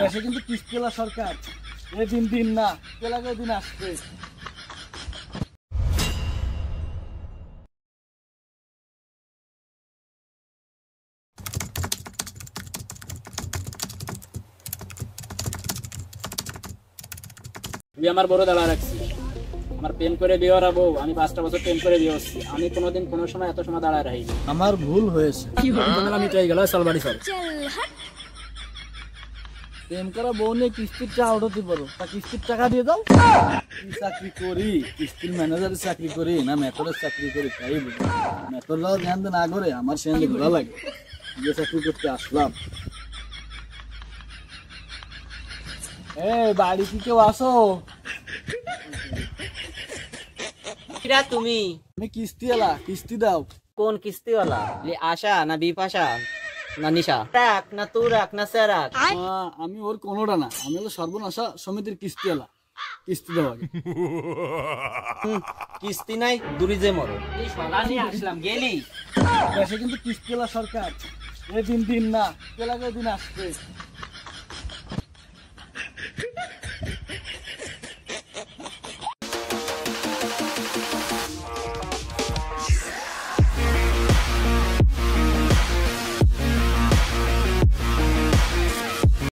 দেশে কিন্তু কিস্তিওয়ালা সরকার, এদিন দিন না তেলাগে দিন আসছে। তুই আমার বড় দাঁড়া রাখছি, আমার প্রেম করে বিয়ে হরাবো। আমি 5টা বছর প্রেম করে বিয়ে হচ্ছি, আমি কোনোদিন কোনো সময় এত সময় দাঁড়ায় রাখিনি। আমার ভুল হয়েছে, আমি চাই গেল চল বাড়ি চল। প্রেম করা বউ নিয়ে কিস্তির টাকা উঠাতে পারো, তা কিস্তির টাকা দিয়ে দাও। কি চাকরি করি, কিস্তির ম্যানেজারের চাকরি করি না মেথরের চাকরি করি তাই বুঝি। মেথররাও ধ্যান না করে আমার সেখানে ঘোরা লাগে, যে চাকরি করতে আসলাম। বাড়ি কি কেউ আসো? তুমি আমি কিস্তি এলা, কিস্তি দাও। কোন কিস্তিওয়ালা? আশা না বিপাশা না নিশা, রাখ না তুরাক না সেরাক? আমি ওর কোনোটা না, আমি হলো সর্বনাশা সমিতির কিস্তি এলা, কিস্তি দাও আগে। কিস্তি নাই দূরি যে মরো। এই সলা নিয়ে আসলাম গেলি। দেশে কিন্তু কিস্তি এলা সরকার, এদিন দিন না তেলাগে দিন আসছে।